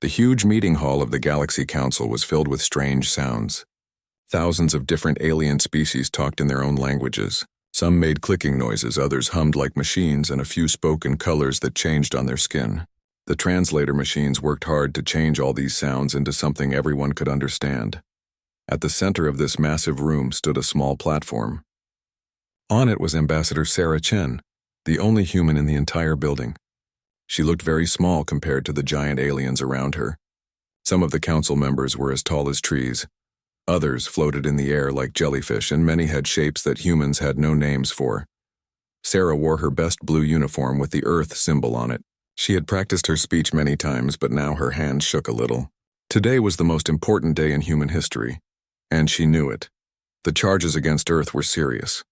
The huge meeting hall of the Galaxy Council was filled with strange sounds. Thousands of different alien species talked in their own languages. Some made clicking noises, others hummed like machines, and a few spoke in colors that changed on their skin. The translator machines worked hard to change all these sounds into something everyone could understand. At the center of this massive room stood a small platform. On it was Ambassador Sarah Chen, the only human in the entire building. She looked very small compared to the giant aliens around her. Some of the council members were as tall as trees. Others floated in the air like jellyfish, and many had shapes that humans had no names for. Sarah wore her best blue uniform with the Earth symbol on it. She had practiced her speech many times, but now her hand shook a little. Today was the most important day in human history, and she knew it. The charges against Earth were serious.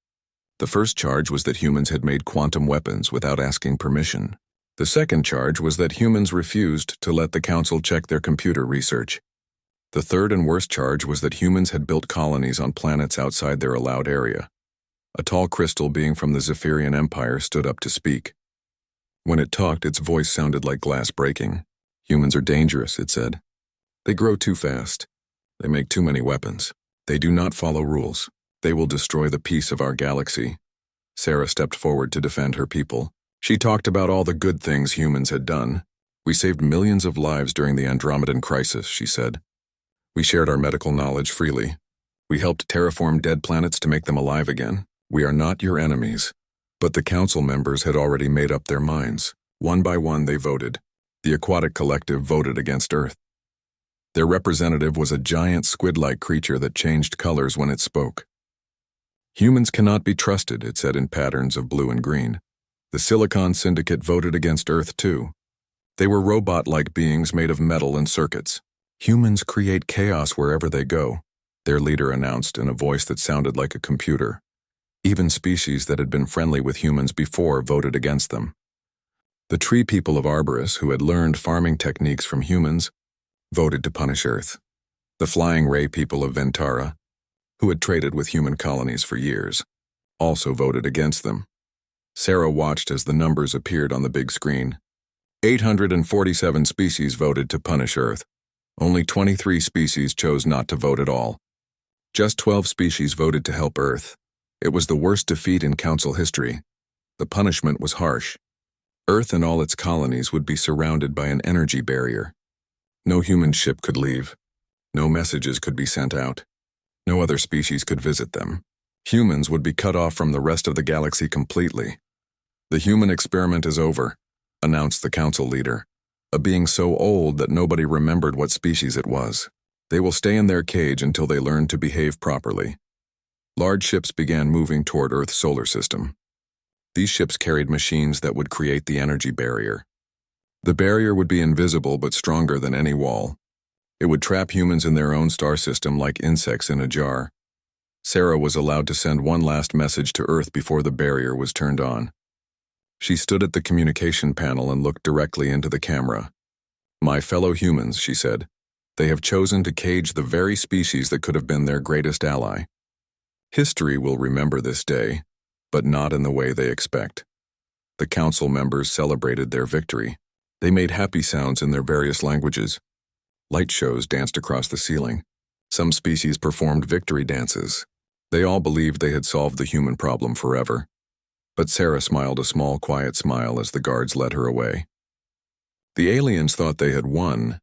The first charge was that humans had made quantum weapons without asking permission. The second charge was that humans refused to let the council check their computer research. The third and worst charge was that humans had built colonies on planets outside their allowed area. A tall crystal being from the Zephyrian Empire stood up to speak. When it talked, its voice sounded like glass breaking. Humans are dangerous, it said. They grow too fast. They make too many weapons. They do not follow rules. They will destroy the peace of our galaxy. Sarah stepped forward to defend her people. She talked about all the good things humans had done. We saved millions of lives during the Andromedan crisis, she said. We shared our medical knowledge freely. We helped terraform dead planets to make them alive again. We are not your enemies. But the council members had already made up their minds. One by one they voted. The Aquatic Collective voted against Earth. Their representative was a giant squid-like creature that changed colors when it spoke. Humans cannot be trusted, it said in patterns of blue and green. The Silicon Syndicate voted against Earth too. They were robot-like beings made of metal and circuits. Humans create chaos wherever they go, their leader announced in a voice that sounded like a computer. Even species that had been friendly with humans before voted against them. The tree people of Arborus, who had learned farming techniques from humans, voted to punish Earth. The flying ray people of Ventara, who had traded with human colonies for years, also voted against them. Sarah watched as the numbers appeared on the big screen. 847 species voted to punish Earth. Only 23 species chose not to vote at all. Just 12 species voted to help Earth. It was the worst defeat in Council history. The punishment was harsh. Earth and all its colonies would be surrounded by an energy barrier. No human ship could leave. No messages could be sent out. No other species could visit them. Humans would be cut off from the rest of the galaxy completely. The human experiment is over, announced the council leader, a being so old that nobody remembered what species it was. They will stay in their cage until they learn to behave properly. Large ships began moving toward Earth's solar system. These ships carried machines that would create the energy barrier. The barrier would be invisible but stronger than any wall. It would trap humans in their own star system like insects in a jar. Sarah was allowed to send one last message to Earth before the barrier was turned on. She stood at the communication panel and looked directly into the camera. My fellow humans, she said, they have chosen to cage the very species that could have been their greatest ally. History will remember this day, but not in the way they expect. The council members celebrated their victory. They made happy sounds in their various languages. Light shows danced across the ceiling. Some species performed victory dances. They all believed they had solved the human problem forever. But Sarah smiled a small, quiet smile as the guards led her away. The aliens thought they had won,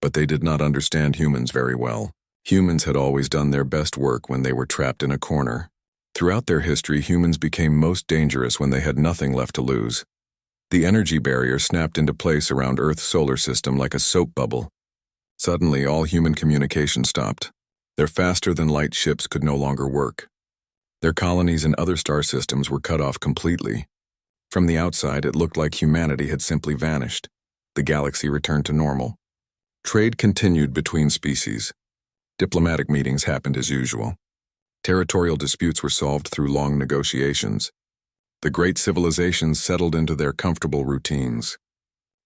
but they did not understand humans very well. Humans had always done their best work when they were trapped in a corner. Throughout their history, humans became most dangerous when they had nothing left to lose. The energy barrier snapped into place around Earth's solar system like a soap bubble. Suddenly, all human communication stopped. Their faster-than-light ships could no longer work. Their colonies and other star systems were cut off completely. From the outside, it looked like humanity had simply vanished. The galaxy returned to normal. Trade continued between species. Diplomatic meetings happened as usual. Territorial disputes were solved through long negotiations. The great civilizations settled into their comfortable routines.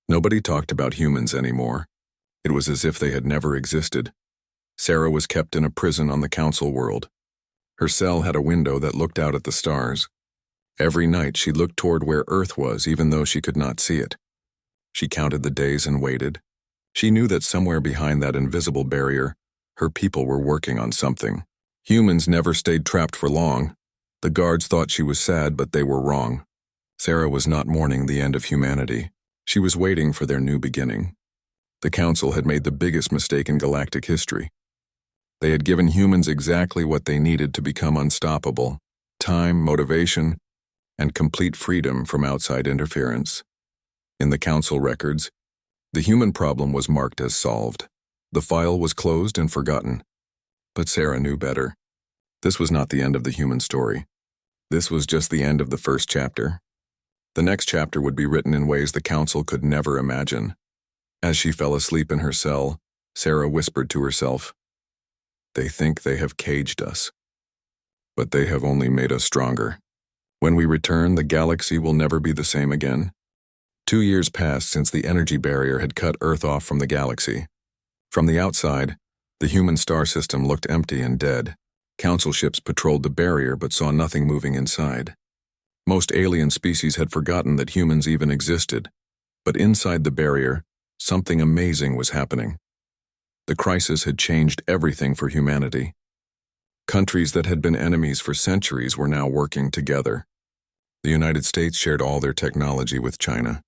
Nobody talked about humans anymore. It was as if they had never existed. Sarah was kept in a prison on the council world. Her cell had a window that looked out at the stars. Every night she looked toward where Earth was, even though she could not see it. She counted the days and waited. She knew that somewhere behind that invisible barrier, her people were working on something. Humans never stayed trapped for long. The guards thought she was sad, but they were wrong. Sarah was not mourning the end of humanity. She was waiting for their new beginning. The Council had made the biggest mistake in galactic history. They had given humans exactly what they needed to become unstoppable: time, motivation, and complete freedom from outside interference. In the Council records, the human problem was marked as solved. The file was closed and forgotten. But Sarah knew better. This was not the end of the human story. This was just the end of the first chapter. The next chapter would be written in ways the Council could never imagine. As she fell asleep in her cell, Sarah whispered to herself, "They think they have caged us, but they have only made us stronger. When we return, the galaxy will never be the same again." 2 years passed since the energy barrier had cut Earth off from the galaxy. From the outside, the human star system looked empty and dead. Council ships patrolled the barrier but saw nothing moving inside. Most alien species had forgotten that humans even existed. But inside the barrier, something amazing was happening. The crisis had changed everything for humanity. Countries that had been enemies for centuries were now working together. The United States shared all their technology with China.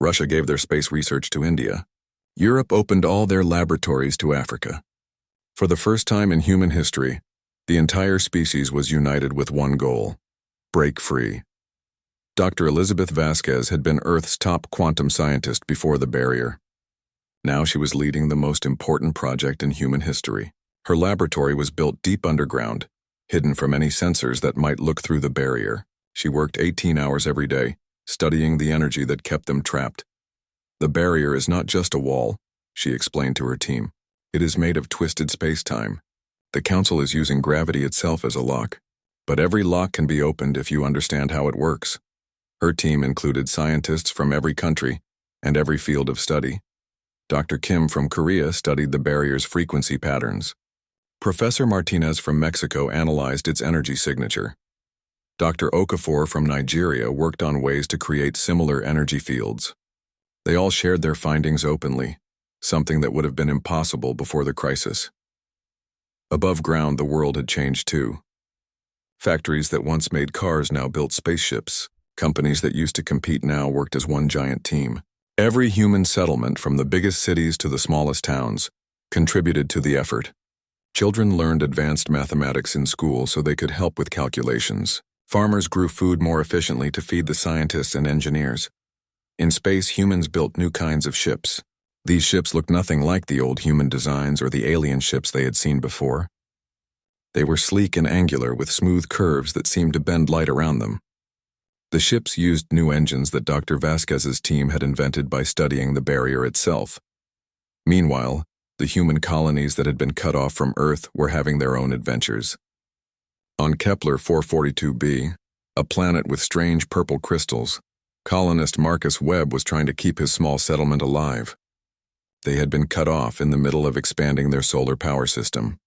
Russia gave their space research to India. Europe opened all their laboratories to Africa. For the first time in human history, the entire species was united with one goal: break free. Dr. Elizabeth Vasquez had been Earth's top quantum scientist before the barrier. Now she was leading the most important project in human history. Her laboratory was built deep underground, hidden from any sensors that might look through the barrier. She worked 18 hours every day, studying the energy that kept them trapped. "The barrier is not just a wall," she explained to her team. "It is made of twisted space-time. The Council is using gravity itself as a lock. But every lock can be opened if you understand how it works." Her team included scientists from every country and every field of study. Dr. Kim from Korea studied the barrier's frequency patterns. Professor Martinez from Mexico analyzed its energy signature. Dr. Okafor from Nigeria worked on ways to create similar energy fields. They all shared their findings openly, something that would have been impossible before the crisis. Above ground, the world had changed too. Factories that once made cars now built spaceships. Companies that used to compete now worked as one giant team. Every human settlement, from the biggest cities to the smallest towns, contributed to the effort. Children learned advanced mathematics in school so they could help with calculations. Farmers grew food more efficiently to feed the scientists and engineers. In space, humans built new kinds of ships. These ships looked nothing like the old human designs or the alien ships they had seen before. They were sleek and angular with smooth curves that seemed to bend light around them. The ships used new engines that Dr. Vasquez's team had invented by studying the barrier itself. Meanwhile, the human colonies that had been cut off from Earth were having their own adventures. On Kepler 442b, a planet with strange purple crystals, colonist Marcus Webb was trying to keep his small settlement alive. They had been cut off in the middle of expanding their solar power system.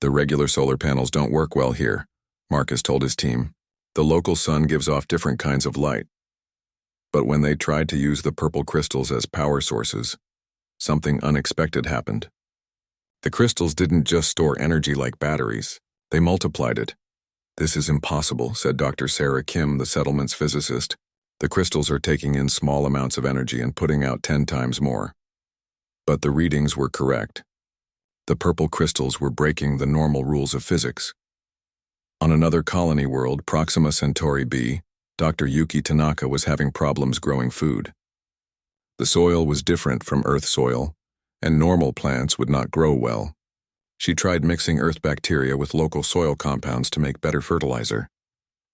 "The regular solar panels don't work well here," Marcus told his team. "The local sun gives off different kinds of light." But when they tried to use the purple crystals as power sources, something unexpected happened. The crystals didn't just store energy like batteries, they multiplied it. "This is impossible," said Dr. Sarah Kim, the settlement's physicist. "The crystals are taking in small amounts of energy and putting out 10 times more." But the readings were correct. The purple crystals were breaking the normal rules of physics. On another colony world, Proxima Centauri b, Dr. Yuki Tanaka was having problems growing food. The soil was different from Earth soil, and normal plants would not grow well. She tried mixing Earth bacteria with local soil compounds to make better fertilizer.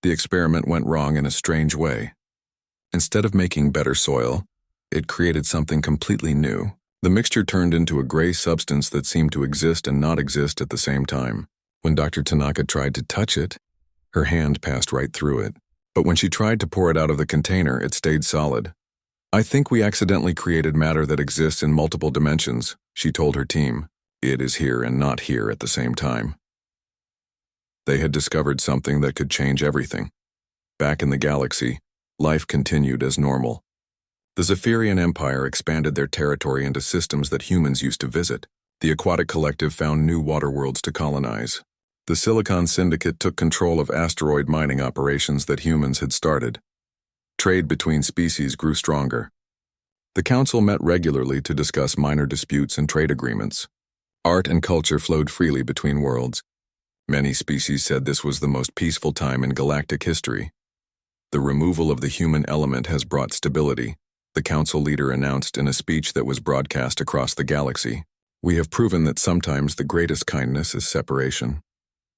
The experiment went wrong in a strange way. Instead of making better soil, it created something completely new. The mixture turned into a gray substance that seemed to exist and not exist at the same time. When Dr. Tanaka tried to touch it, her hand passed right through it. But when she tried to pour it out of the container, it stayed solid. "I think we accidentally created matter that exists in multiple dimensions," she told her team. "It is here and not here at the same time." They had discovered something that could change everything. Back in the galaxy, life continued as normal. The Zephyrian Empire expanded their territory into systems that humans used to visit. The Aquatic Collective found new water worlds to colonize. The Silicon Syndicate took control of asteroid mining operations that humans had started. Trade between species grew stronger. The Council met regularly to discuss minor disputes and trade agreements. Art and culture flowed freely between worlds. Many species said this was the most peaceful time in galactic history. The removal of the human element has brought stability, the Council leader announced in a speech that was broadcast across the galaxy. We have proven that sometimes the greatest kindness is separation.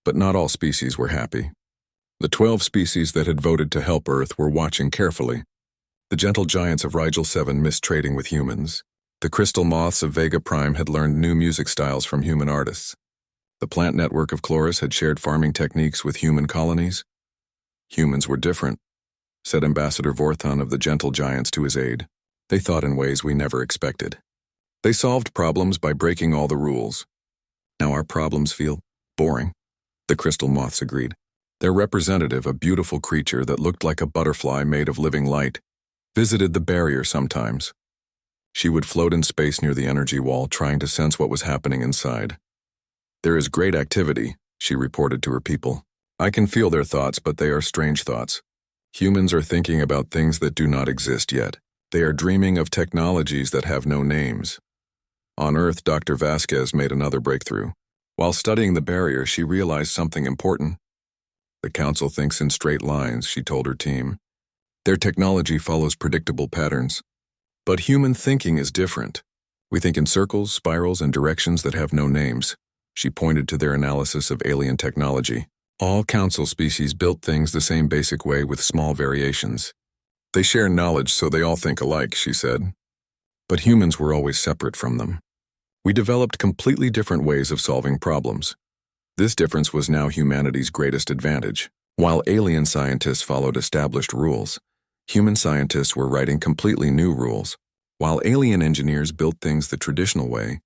But not all species were happy. The 12 species that had voted to help Earth were watching carefully. The gentle giants of Rigel 7 missed trading with humans. The crystal moths of Vega Prime had learned new music styles from human artists. The plant network of Chloris had shared farming techniques with human colonies. Humans were different, said Ambassador Vorthon of the gentle giants to his aide. They thought in ways we never expected. They solved problems by breaking all the rules. Now our problems feel boring, the crystal moths agreed. Their representative, a beautiful creature that looked like a butterfly made of living light, visited the barrier sometimes. She would float in space near the energy wall, trying to sense what was happening inside. There is great activity, she reported to her people. I can feel their thoughts, but they are strange thoughts. Humans are thinking about things that do not exist yet. They are dreaming of technologies that have no names. On Earth, Dr. Vasquez made another breakthrough. While studying the barrier, she realized something important. The Council thinks in straight lines, she told her team. Their technology follows predictable patterns. But human thinking is different. We think in circles, spirals, and directions that have no names. She pointed to their analysis of alien technology. All Council species built things the same basic way with small variations. They share knowledge so they all think alike, she said. But humans were always separate from them. We developed completely different ways of solving problems. This difference was now humanity's greatest advantage. While alien scientists followed established rules, human scientists were writing completely new rules. While alien engineers built things the traditional way,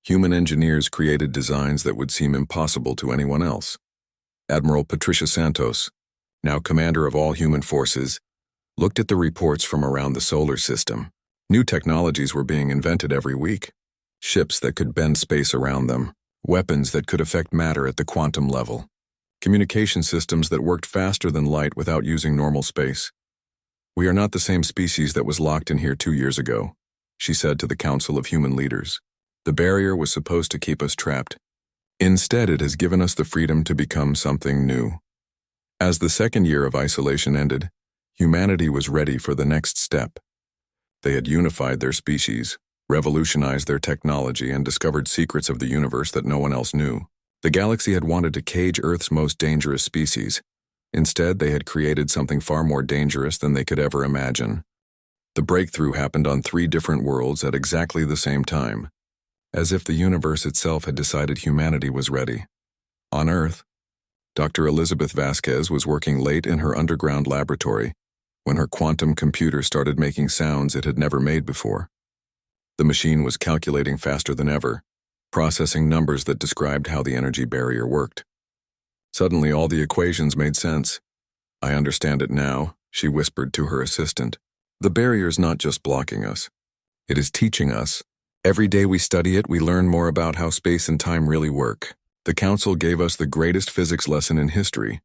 human engineers created designs that would seem impossible to anyone else. Admiral Patricia Santos, now commander of all human forces, looked at the reports from around the solar system. New technologies were being invented every week. Ships that could bend space around them, weapons that could affect matter at the quantum level, communication systems that worked faster than light without using normal space. We are not the same species that was locked in here 2 years ago, she said to the Council of Human Leaders. The barrier was supposed to keep us trapped. Instead, it has given us the freedom to become something new. As the second year of isolation ended, humanity was ready for the next step. They had unified their species, revolutionized their technology, and discovered secrets of the universe that no one else knew. The galaxy had wanted to cage Earth's most dangerous species. Instead, they had created something far more dangerous than they could ever imagine. The breakthrough happened on 3 different worlds at exactly the same time, as if the universe itself had decided humanity was ready. On Earth, Dr. Elizabeth Vasquez was working late in her underground laboratory when her quantum computer started making sounds it had never made before. The machine was calculating faster than ever, processing numbers that described how the energy barrier worked. Suddenly, all the equations made sense. I understand it now, she whispered to her assistant. The barrier's not just blocking us. It is teaching us. Every day we study it, we learn more about how space and time really work. The Council gave us the greatest physics lesson in history.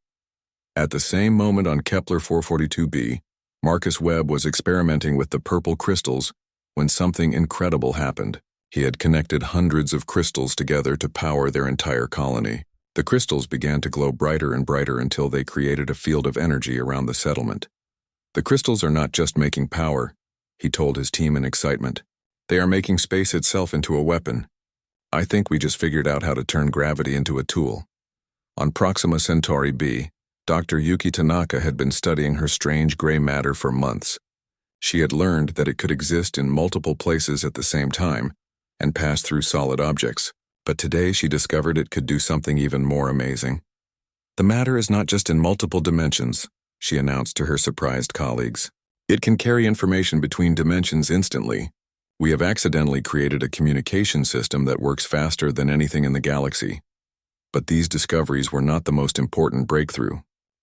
At the same moment on Kepler 442b, Marcus Webb was experimenting with the purple crystals when something incredible happened. He had connected hundreds of crystals together to power their entire colony. The crystals began to glow brighter and brighter until they created a field of energy around the settlement. The crystals are not just making power, he told his team in excitement. They are making space itself into a weapon. I think we just figured out how to turn gravity into a tool. On Proxima Centauri b, Dr. Yuki Tanaka had been studying her strange gray matter for months. She had learned that it could exist in multiple places at the same time and pass through solid objects, but today she discovered it could do something even more amazing. The matter is not just in multiple dimensions, she announced to her surprised colleagues. It can carry information between dimensions instantly. We have accidentally created a communication system that works faster than anything in the galaxy. But these discoveries were not the most important breakthrough.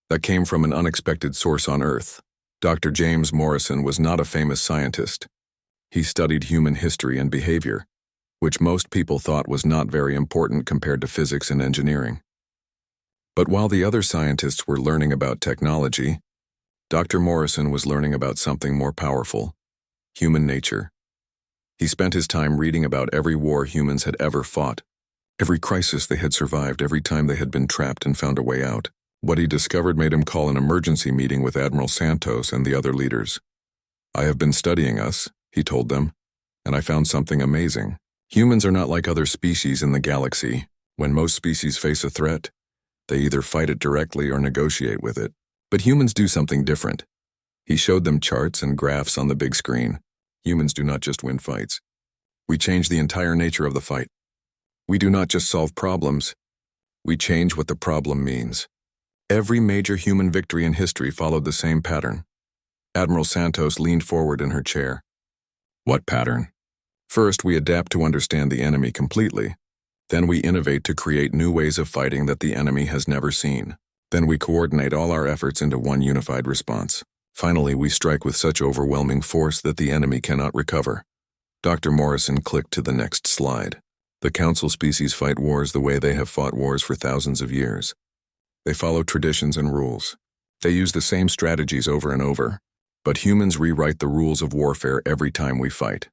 That came from an unexpected source on Earth. Dr. James Morrison was not a famous scientist. He studied human history and behavior, which most people thought was not very important compared to physics and engineering. But while the other scientists were learning about technology, Dr. Morrison was learning about something more powerful: human nature. He spent his time reading about every war humans had ever fought, every crisis they had survived, every time they had been trapped and found a way out. What he discovered made him call an emergency meeting with Admiral Santos and the other leaders. "I have been studying us," he told them, "and I found something amazing. Humans are not like other species in the galaxy. When most species face a threat, they either fight it directly or negotiate with it. But humans do something different." He showed them charts and graphs on the big screen. Humans do not just win fights. We change the entire nature of the fight. We do not just solve problems. We change what the problem means. Every major human victory in history followed the same pattern. Admiral Santos leaned forward in her chair. "What pattern?" "First, we adapt to understand the enemy completely. Then we innovate to create new ways of fighting that the enemy has never seen. Then we coordinate all our efforts into one unified response. Finally, we strike with such overwhelming force that the enemy cannot recover." Dr. Morrison clicked to the next slide. "The Council species fight wars the way they have fought wars for thousands of years. They follow traditions and rules. They use the same strategies over and over. But humans rewrite the rules of warfare every time we fight."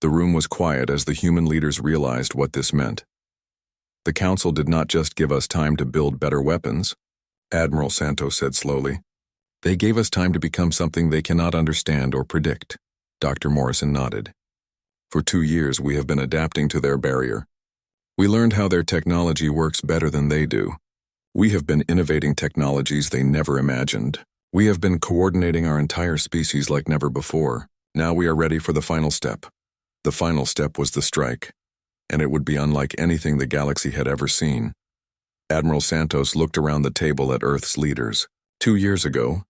The room was quiet as the human leaders realized what this meant. "The Council did not just give us time to build better weapons," Admiral Santos said slowly. "They gave us time to become something they cannot understand or predict." Dr. Morrison nodded. "For 2 years we have been adapting to their barrier. We learned how their technology works better than they do. We have been innovating technologies they never imagined. We have been coordinating our entire species like never before. Now we are ready for the final step." The final step was the strike, and it would be unlike anything the galaxy had ever seen. Admiral Santos looked around the table at Earth's leaders. 2 years ago,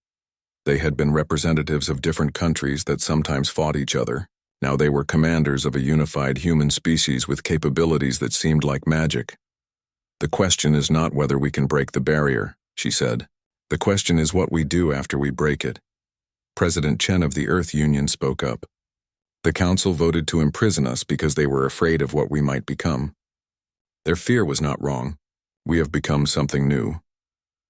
they had been representatives of different countries that sometimes fought each other. Now they were commanders of a unified human species with capabilities that seemed like magic. "The question is not whether we can break the barrier," she said. "The question is what we do after we break it." President Chen of the Earth Union spoke up. "The Council voted to imprison us because they were afraid of what we might become. Their fear was not wrong. We have become something new."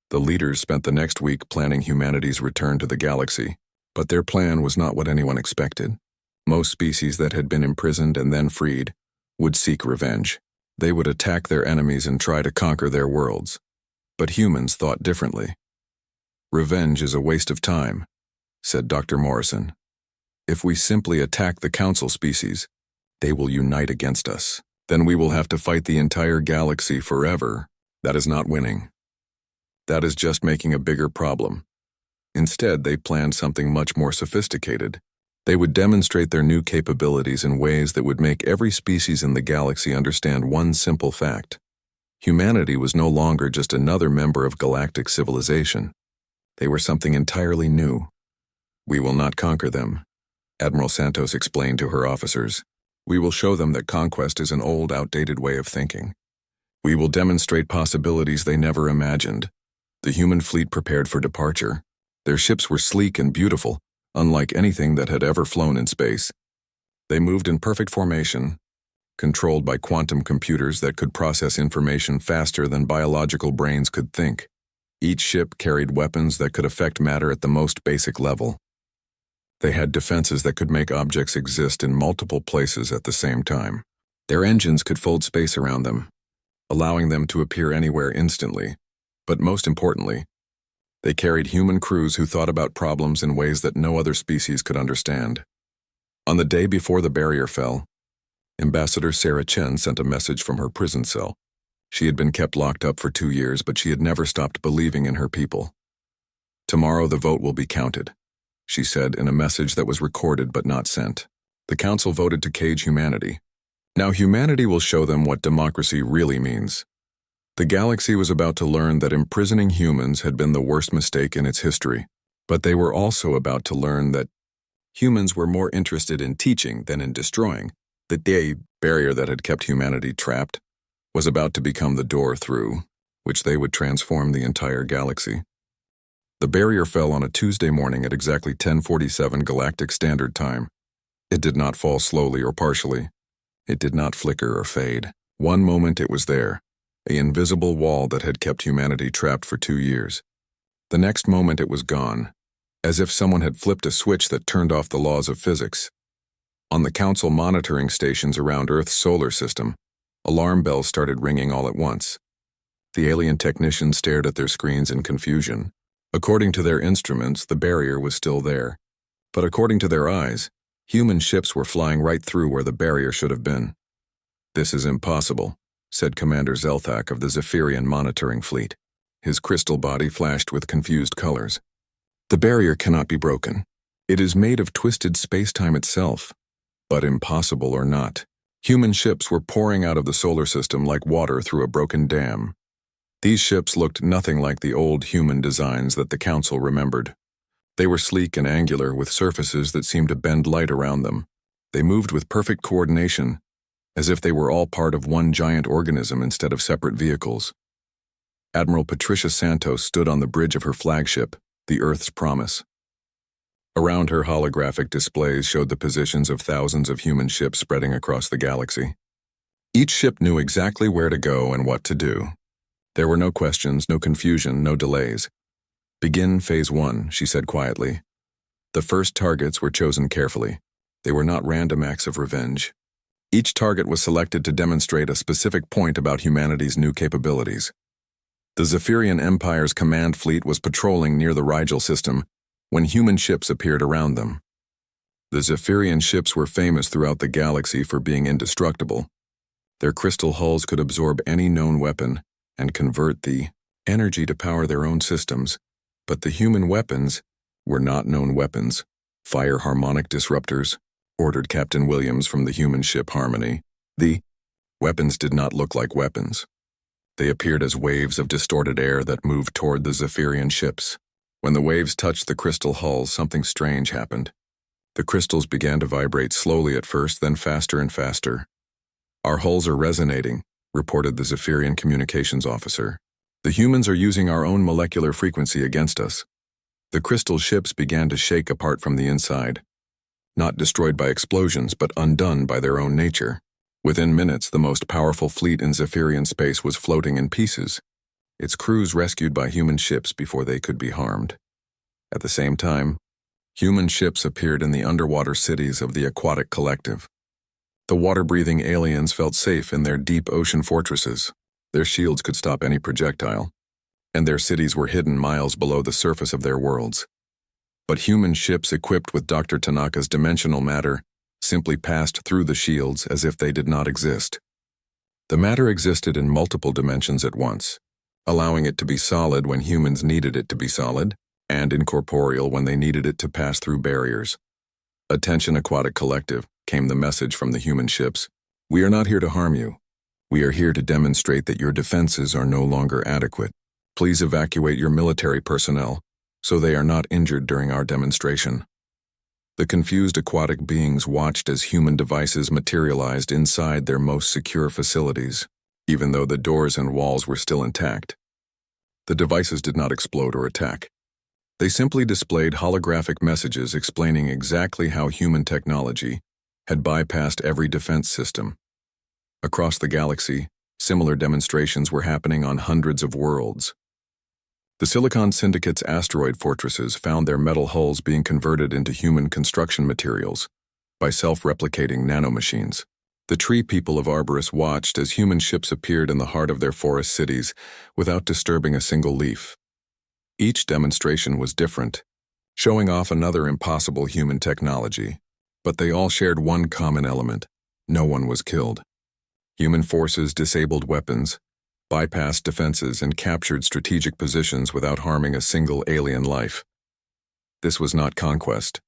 The leaders spent the next week planning humanity's return to the galaxy, but their plan was not what anyone expected. Most species that had been imprisoned and then freed would seek revenge. They would attack their enemies and try to conquer their worlds. But humans thought differently. "Revenge is a waste of time," said Dr. Morrison. "If we simply attack the Council species, they will unite against us. Then we will have to fight the entire galaxy forever. That is not winning. That is just making a bigger problem." Instead, they planned something much more sophisticated. They would demonstrate their new capabilities in ways that would make every species in the galaxy understand one simple fact. Humanity was no longer just another member of galactic civilization. They were something entirely new. "We will not conquer them," Admiral Santos explained to her officers. "We will show them that conquest is an old, outdated way of thinking. We will demonstrate possibilities they never imagined." The human fleet prepared for departure. Their ships were sleek and beautiful, unlike anything that had ever flown in space. They moved in perfect formation, controlled by quantum computers that could process information faster than biological brains could think. Each ship carried weapons that could affect matter at the most basic level. They had defenses that could make objects exist in multiple places at the same time. Their engines could fold space around them, allowing them to appear anywhere instantly. But most importantly, they carried human crews who thought about problems in ways that no other species could understand. On the day before the barrier fell, Ambassador Sarah Chen sent a message from her prison cell. She had been kept locked up for 2 years, but she had never stopped believing in her people. "Tomorrow the vote will be counted," she said in a message that was recorded but not sent. "The Council voted to cage humanity. Now humanity will show them what democracy really means." The galaxy was about to learn that imprisoning humans had been the worst mistake in its history, but they were also about to learn that humans were more interested in teaching than in destroying. The barrier that had kept humanity trapped was about to become the door through which they would transform the entire galaxy. The barrier fell on a Tuesday morning at exactly 10:47 Galactic Standard Time. It did not fall slowly or partially. It did not flicker or fade. One moment it was there, an invisible wall that had kept humanity trapped for 2 years. The next moment it was gone, as if someone had flipped a switch that turned off the laws of physics. On the Council monitoring stations around Earth's solar system, alarm bells started ringing all at once. The alien technicians stared at their screens in confusion. According to their instruments, the barrier was still there. But according to their eyes, human ships were flying right through where the barrier should have been. "This is impossible," said Commander Zelthak of the Zephyrian monitoring fleet. His crystal body flashed with confused colors. "The barrier cannot be broken. It is made of twisted space-time itself." But impossible or not, human ships were pouring out of the solar system like water through a broken dam. These ships looked nothing like the old human designs that the Council remembered. They were sleek and angular with surfaces that seemed to bend light around them. They moved with perfect coordination, as if they were all part of one giant organism instead of separate vehicles. Admiral Patricia Santos stood on the bridge of her flagship, the Earth's Promise. Around her, holographic displays showed the positions of thousands of human ships spreading across the galaxy. Each ship knew exactly where to go and what to do. There were no questions, no confusion, no delays. "Begin Phase 1, she said quietly. The first targets were chosen carefully. They were not random acts of revenge. Each target was selected to demonstrate a specific point about humanity's new capabilities. The Zephyrian Empire's command fleet was patrolling near the Rigel system when human ships appeared around them. The Zephyrian ships were famous throughout the galaxy for being indestructible. Their crystal hulls could absorb any known weapon and convert the energy to power their own systems, but the human weapons were not known weapons. "Fire harmonic disruptors," ordered Captain Williams from the human ship Harmony. The weapons did not look like weapons. They appeared as waves of distorted air that moved toward the Zephyrian ships. When the waves touched the crystal hulls, something strange happened. The crystals began to vibrate slowly at first, then faster and faster. "Our hulls are resonating," reported the Zephyrian communications officer. "The humans are using our own molecular frequency against us." The crystal ships began to shake apart from the inside. Not destroyed by explosions, but undone by their own nature. Within minutes, the most powerful fleet in Zephyrian space was floating in pieces, its crews rescued by human ships before they could be harmed. At the same time, human ships appeared in the underwater cities of the Aquatic Collective. The water-breathing aliens felt safe in their deep ocean fortresses. Their shields could stop any projectile, and their cities were hidden miles below the surface of their worlds. But human ships equipped with Dr. Tanaka's dimensional matter simply passed through the shields as if they did not exist. The matter existed in multiple dimensions at once, allowing it to be solid when humans needed it to be solid, and incorporeal when they needed it to pass through barriers. "Attention, Aquatic Collective," came the message from the human ships. "We are not here to harm you. We are here to demonstrate that your defenses are no longer adequate. Please evacuate your military personnel so they are not injured during our demonstration." The confused aquatic beings watched as human devices materialized inside their most secure facilities, even though the doors and walls were still intact. The devices did not explode or attack. They simply displayed holographic messages explaining exactly how human technology had bypassed every defense system. Across the galaxy, similar demonstrations were happening on hundreds of worlds. The Silicon Syndicate's asteroid fortresses found their metal hulls being converted into human construction materials by self-replicating nanomachines. The tree people of Arborus watched as human ships appeared in the heart of their forest cities without disturbing a single leaf. Each demonstration was different, showing off another impossible human technology, but they all shared one common element: no one was killed. Human forces disabled weapons, bypassed defenses, and captured strategic positions without harming a single alien life. This was not conquest.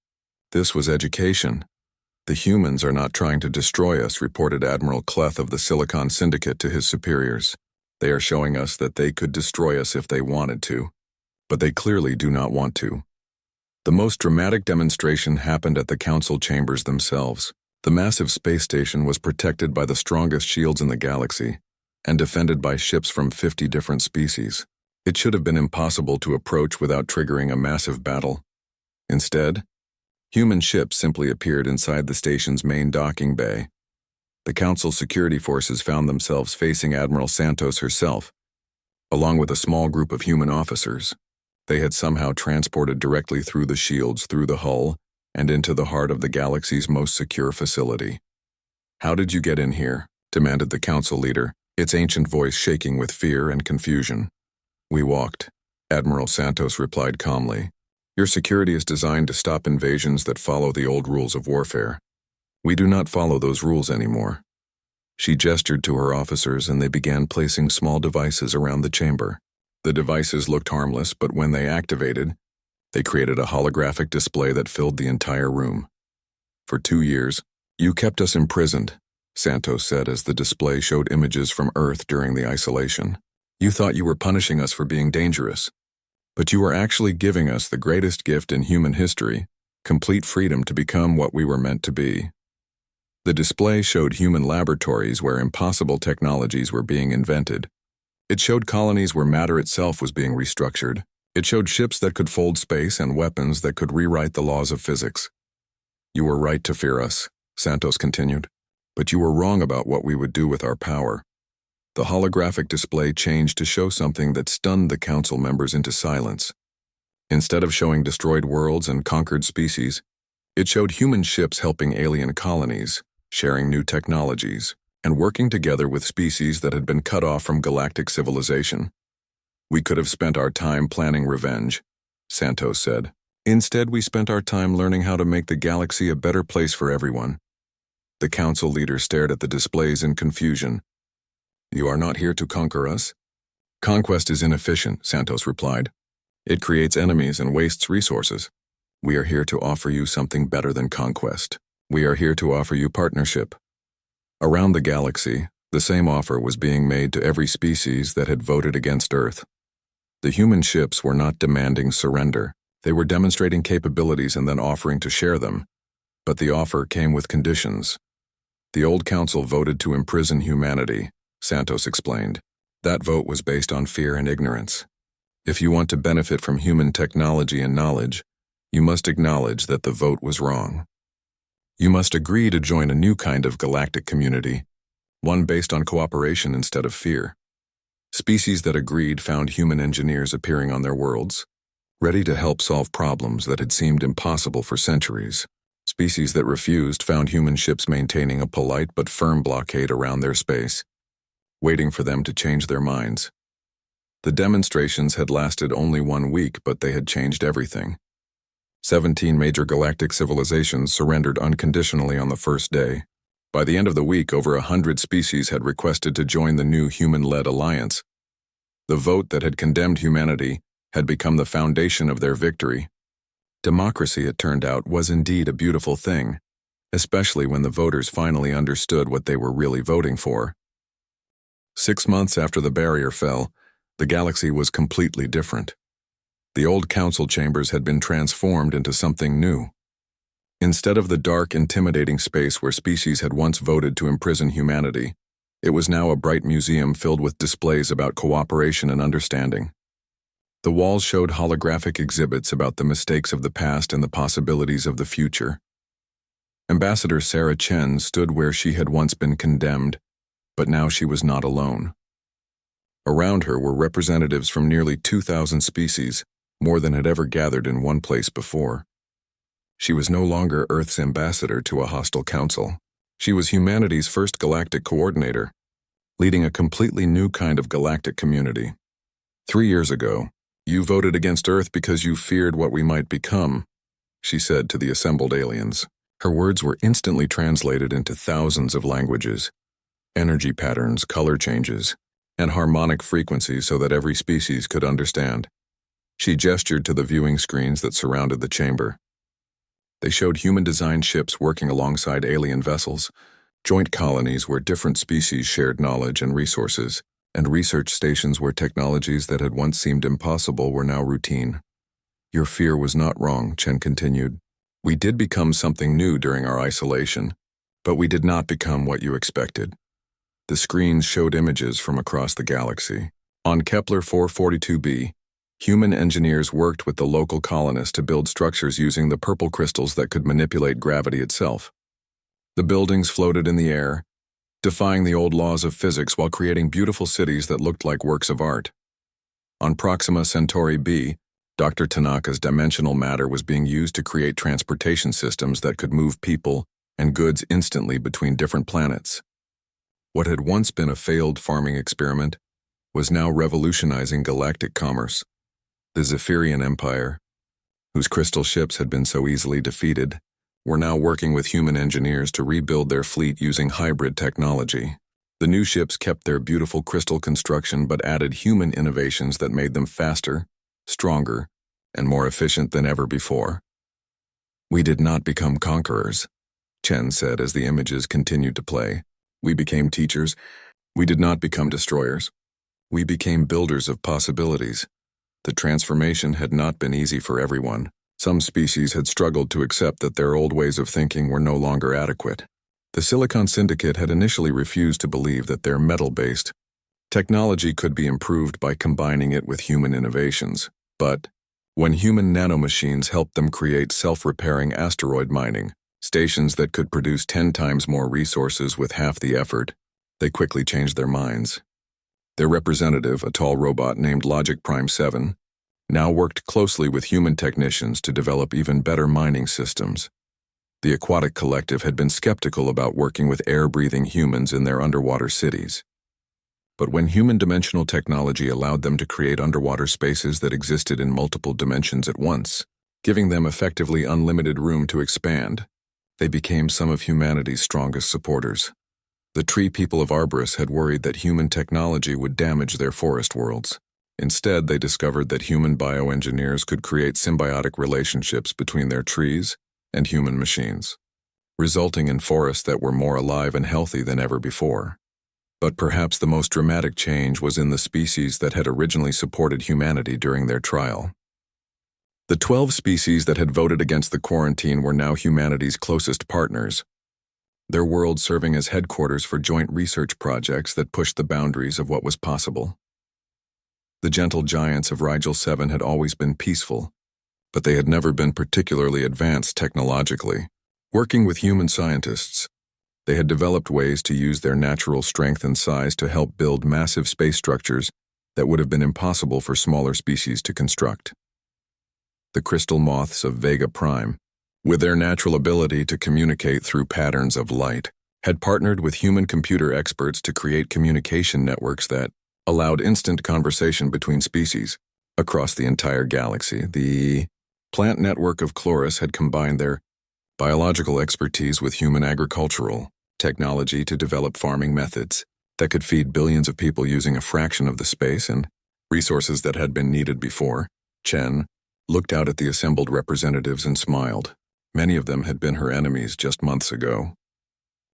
This was education. "The humans are not trying to destroy us," reported Admiral Cleth of the Silicon Syndicate to his superiors. "They are showing us that they could destroy us if they wanted to, but they clearly do not want to." The most dramatic demonstration happened at the council chambers themselves. The massive space station was protected by the strongest shields in the galaxy and defended by ships from 50 different species. It should have been impossible to approach without triggering a massive battle. Instead, human ships simply appeared inside the station's main docking bay. The Council security forces found themselves facing Admiral Santos herself, along with a small group of human officers. They had somehow transported directly through the shields, through the hull, and into the heart of the galaxy's most secure facility. "How did you get in here?" demanded the Council leader, its ancient voice shaking with fear and confusion. "We walked," Admiral Santos replied calmly. "Your security is designed to stop invasions that follow the old rules of warfare. We do not follow those rules anymore." She gestured to her officers and they began placing small devices around the chamber. The devices looked harmless, but when they activated, they created a holographic display that filled the entire room. "For 2 years, you kept us imprisoned," Santos said as the display showed images from Earth during the isolation. "You thought you were punishing us for being dangerous, but you were actually giving us the greatest gift in human history, complete freedom to become what we were meant to be." The display showed human laboratories where impossible technologies were being invented. It showed colonies where matter itself was being restructured. It showed ships that could fold space and weapons that could rewrite the laws of physics. "You were right to fear us," Santos continued, "but you were wrong about what we would do with our power." The holographic display changed to show something that stunned the Council members into silence. Instead of showing destroyed worlds and conquered species, it showed human ships helping alien colonies, sharing new technologies, and working together with species that had been cut off from galactic civilization. "We could have spent our time planning revenge," Santos said. "Instead, we spent our time learning how to make the galaxy a better place for everyone." The Council leader stared at the displays in confusion. "You are not here to conquer us?" "Conquest is inefficient," Santos replied. "It creates enemies and wastes resources. We are here to offer you something better than conquest. We are here to offer you partnership." Around the galaxy, the same offer was being made to every species that had voted against Earth. The human ships were not demanding surrender. They were demonstrating capabilities and then offering to share them. But the offer came with conditions. The old Council voted to imprison humanity, Santos explained. That vote was based on fear and ignorance. If you want to benefit from human technology and knowledge, you must acknowledge that the vote was wrong. You must agree to join a new kind of galactic community, one based on cooperation instead of fear. Species that agreed found human engineers appearing on their worlds, ready to help solve problems that had seemed impossible for centuries. Species that refused found human ships maintaining a polite but firm blockade around their space, waiting for them to change their minds. The demonstrations had lasted only 1 week, but they had changed everything. 17 major galactic civilizations surrendered unconditionally on the first day. By the end of the week, over 100 species had requested to join the new human-led alliance. The vote that had condemned humanity had become the foundation of their victory. Democracy, it turned out, was indeed a beautiful thing, especially when the voters finally understood what they were really voting for. 6 months after the barrier fell, the galaxy was completely different. The old council chambers had been transformed into something new. Instead of the dark, intimidating space where species had once voted to imprison humanity, it was now a bright museum filled with displays about cooperation and understanding. The walls showed holographic exhibits about the mistakes of the past and the possibilities of the future. Ambassador Sarah Chen stood where she had once been condemned, but now she was not alone. Around her were representatives from nearly 2,000 species, more than had ever gathered in one place before. She was no longer Earth's ambassador to a hostile council. She was humanity's first galactic coordinator, leading a completely new kind of galactic community. 3 years ago, you voted against Earth because you feared what we might become, she said to the assembled aliens. Her words were instantly translated into thousands of languages, energy patterns, color changes, and harmonic frequencies so that every species could understand. She gestured to the viewing screens that surrounded the chamber. They showed human-designed ships working alongside alien vessels, joint colonies where different species shared knowledge and resources, and research stations where technologies that had once seemed impossible were now routine. Your fear was not wrong, Chen continued. We did become something new during our isolation, but we did not become what you expected. The screens showed images from across the galaxy. On Kepler 442b, human engineers worked with the local colonists to build structures using the purple crystals that could manipulate gravity itself. The buildings floated in the air, defying the old laws of physics while creating beautiful cities that looked like works of art. On Proxima Centauri b, Dr. Tanaka's dimensional matter was being used to create transportation systems that could move people and goods instantly between different planets. What had once been a failed farming experiment was now revolutionizing galactic commerce. The Zephyrian Empire, whose crystal ships had been so easily defeated, were now working with human engineers to rebuild their fleet using hybrid technology. The new ships kept their beautiful crystal construction but added human innovations that made them faster, stronger, and more efficient than ever before. "We did not become conquerors," Chen said as the images continued to play. "We became teachers. We did not become destroyers. We became builders of possibilities." The transformation had not been easy for everyone. Some species had struggled to accept that their old ways of thinking were no longer adequate. The Silicon Syndicate had initially refused to believe that their metal-based technology could be improved by combining it with human innovations. But when human nanomachines helped them create self-repairing asteroid mining stations that could produce 10 times more resources with half the effort, they quickly changed their minds. Their representative, a tall robot named Logic Prime 7, now worked closely with human technicians to develop even better mining systems. The Aquatic Collective had been skeptical about working with air-breathing humans in their underwater cities. But when human dimensional technology allowed them to create underwater spaces that existed in multiple dimensions at once, giving them effectively unlimited room to expand, they became some of humanity's strongest supporters. The tree people of Arborus had worried that human technology would damage their forest worlds. Instead, they discovered that human bioengineers could create symbiotic relationships between their trees and human machines, resulting in forests that were more alive and healthy than ever before. But perhaps the most dramatic change was in the species that had originally supported humanity during their trial. The 12 species that had voted against the quarantine were now humanity's closest partners, their world serving as headquarters for joint research projects that pushed the boundaries of what was possible. The gentle giants of Rigel 7 had always been peaceful, but they had never been particularly advanced technologically. Working with human scientists, they had developed ways to use their natural strength and size to help build massive space structures that would have been impossible for smaller species to construct. The crystal moths of Vega Prime, with their natural ability to communicate through patterns of light, had partnered with human-computer experts to create communication networks that allowed instant conversation between species across the entire galaxy. The plant network of Chloris had combined their biological expertise with human agricultural technology to develop farming methods that could feed billions of people using a fraction of the space and resources that had been needed before. Chen looked out at the assembled representatives and smiled. Many of them had been her enemies just months ago.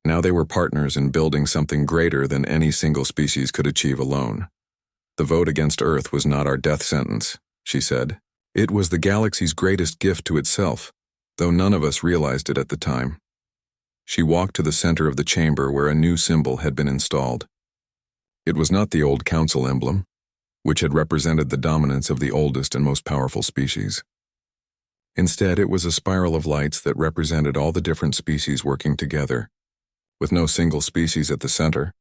Now they were partners in building something greater than any single species could achieve alone. "The vote against Earth was not our death sentence," she said. "It was the galaxy's greatest gift to itself, though none of us realized it at the time." She walked to the center of the chamber where a new symbol had been installed. It was not the old council emblem, which had represented the dominance of the oldest and most powerful species. Instead, it was a spiral of lights that represented all the different species working together, with no single species at the center.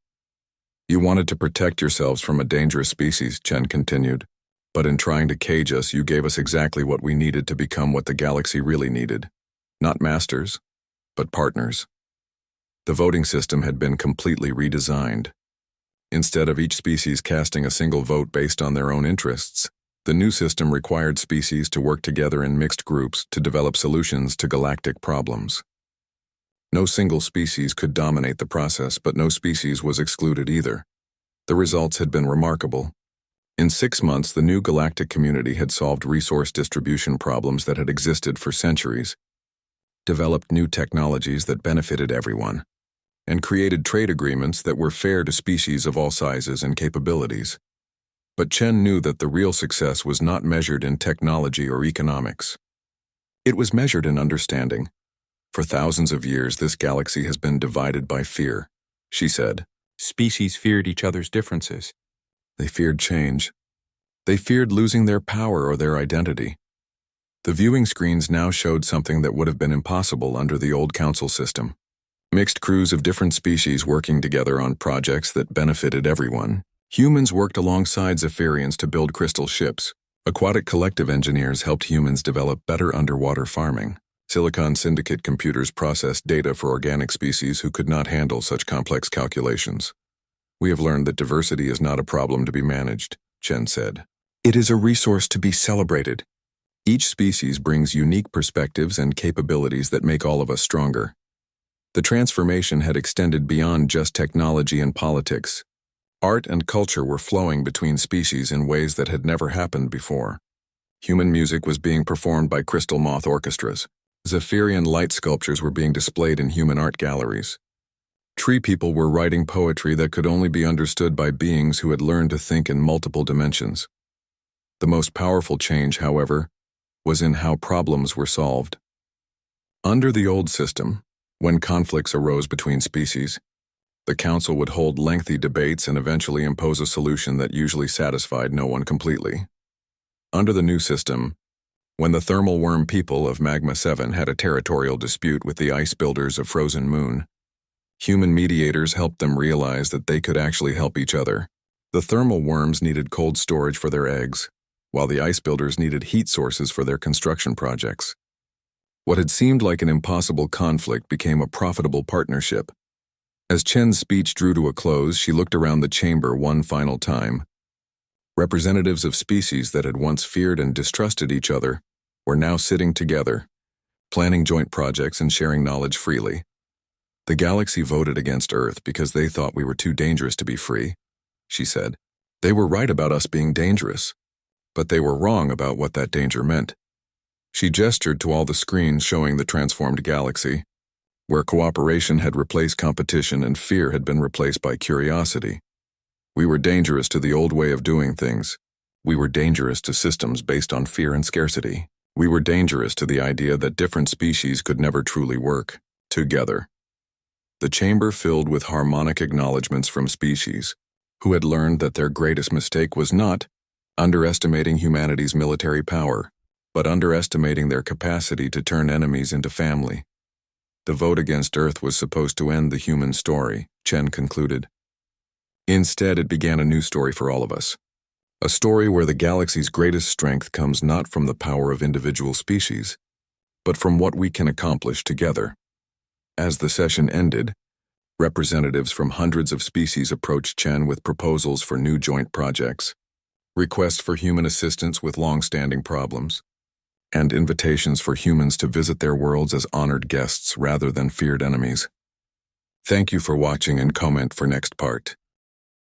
"You wanted to protect yourselves from a dangerous species," Chen continued, "but in trying to cage us, you gave us exactly what we needed to become what the galaxy really needed. Not masters, but partners." The voting system had been completely redesigned. Instead of each species casting a single vote based on their own interests, the new system required species to work together in mixed groups to develop solutions to galactic problems. No single species could dominate the process, but no species was excluded either. The results had been remarkable. In 6 months, the new galactic community had solved resource distribution problems that had existed for centuries, developed new technologies that benefited everyone, and created trade agreements that were fair to species of all sizes and capabilities. But Chen knew that the real success was not measured in technology or economics. It was measured in understanding. "For thousands of years, this galaxy has been divided by fear," she said. "Species feared each other's differences. They feared change. They feared losing their power or their identity. The viewing screens now showed something that would have been impossible under the old council system. Mixed crews of different species working together on projects that benefited everyone. Humans worked alongside Zephyrians to build crystal ships. Aquatic collective engineers helped humans develop better underwater farming. Silicon Syndicate computers processed data for organic species who could not handle such complex calculations. We have learned that diversity is not a problem to be managed, Chen said. It is a resource to be celebrated. Each species brings unique perspectives and capabilities that make all of us stronger. The transformation had extended beyond just technology and politics. Art and culture were flowing between species in ways that had never happened before. Human music was being performed by crystal moth orchestras. Zephyrian light sculptures were being displayed in human art galleries. Tree people were writing poetry that could only be understood by beings who had learned to think in multiple dimensions. The most powerful change, however, was in how problems were solved. Under the old system, when conflicts arose between species, the council would hold lengthy debates and eventually impose a solution that usually satisfied no one completely. Under the new system, when the thermal worm people of Magma 7 had a territorial dispute with the ice builders of Frozen Moon, human mediators helped them realize that they could actually help each other. The thermal worms needed cold storage for their eggs, while the ice builders needed heat sources for their construction projects. What had seemed like an impossible conflict became a profitable partnership. As Chen's speech drew to a close, she looked around the chamber one final time. Representatives of species that had once feared and distrusted each other were now sitting together, planning joint projects and sharing knowledge freely. The galaxy voted against Earth because they thought we were too dangerous to be free, she said. They were right about us being dangerous, but they were wrong about what that danger meant. She gestured to all the screens showing the transformed galaxy, where cooperation had replaced competition and fear had been replaced by curiosity. We were dangerous to the old way of doing things. We were dangerous to systems based on fear and scarcity. We were dangerous to the idea that different species could never truly work together. The chamber filled with harmonic acknowledgments from species who had learned that their greatest mistake was not underestimating humanity's military power, but underestimating their capacity to turn enemies into family. The vote against Earth was supposed to end the human story, Chen concluded. Instead, it began a new story for all of us. A story where the galaxy's greatest strength comes not from the power of individual species, but from what we can accomplish together. As the session ended, representatives from hundreds of species approached Chen with proposals for new joint projects, requests for human assistance with long-standing problems, and invitations for humans to visit their worlds as honored guests rather than feared enemies. Thank you for watching and comment for next part.